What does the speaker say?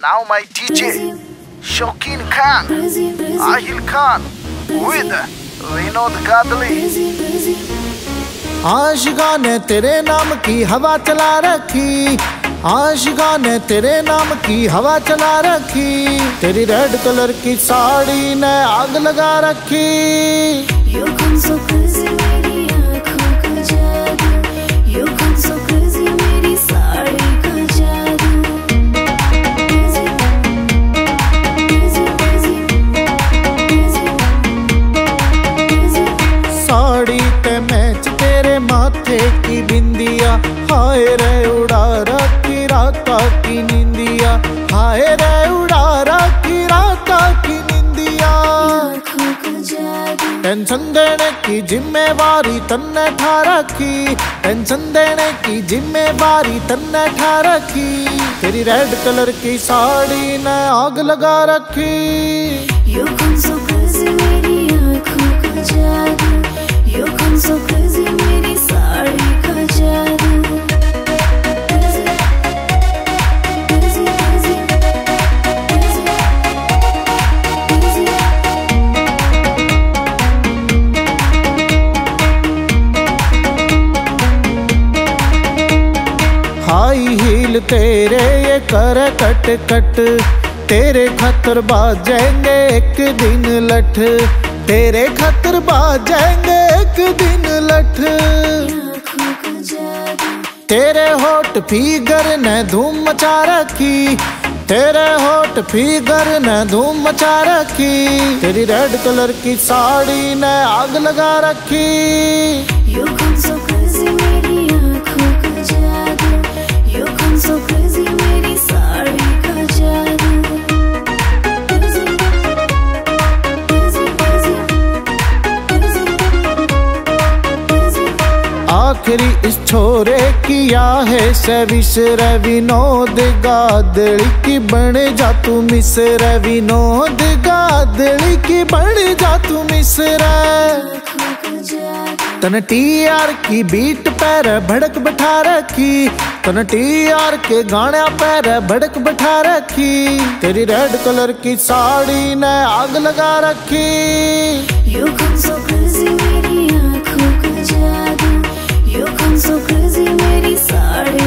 Now my DJ Shokeen Khan, Ahil Khan with Vinod Gadli. Ashika ने तेरे नाम की हवा चला रखी, आशिका ने तेरे नाम की हवा चला रखी, तेरी रेड कलर की साड़ी ने आग लगा रखी। You come so crazy मेरी आँखों का जादू, You come so crazy मेरी साड़ी का जादू। Crazy, crazy, crazy, crazy, crazy। Sari पे मैच तेरे माथे की बिंदिया, हाय रे उड़ा रखी राता की निंदिया, हाय रे उड़ा रखी राता की निंदिया। टेंशन देने की जिम्मेवारी तन्ने ठा रखी, टेंशन देने की जिम्मेवारी तन्ने ठा रखी, तेरी रेड कलर की साड़ी ने आग लगा रखी। You come so crazy मेरी आँखों का जादू, You come so crazy मेरी साड़ी का जादू। Crazy, crazy, crazy, crazy, crazy। High heel तेरे ये कर कट कट, तेरे खातर बाजेंगे एक दिन लठ, तेरे खातर बाजेंगे एक दिन लठ। तेरे होठ फिगर ने धूम मचा रखी, तेरे होठ फिगर ने धूम मचा रखी, तेरी रेड कलर की साड़ी ने आग लगा रखी। You come so crazy मेरी आँखों का जादू, You come so crazy मेरी साड़ी का जादू। Crazy, crazy, crazy, crazy, crazy। आखिरी इस छोरे किया है सर्विस रे विनोद गादड़ी की, बन जा तू मिस रे विनोद गादड़ी की, बन जा तू मिस रे। तन TR की बीट पैर भड़क बैठा रखी, तन TR के गाने पैर भड़क बैठा रखी, तेरी रेड कलर की साड़ी ने आग लगा रखी। You come so crazy मेरी आँखों का जादू, You come so crazy मेरी साड़ी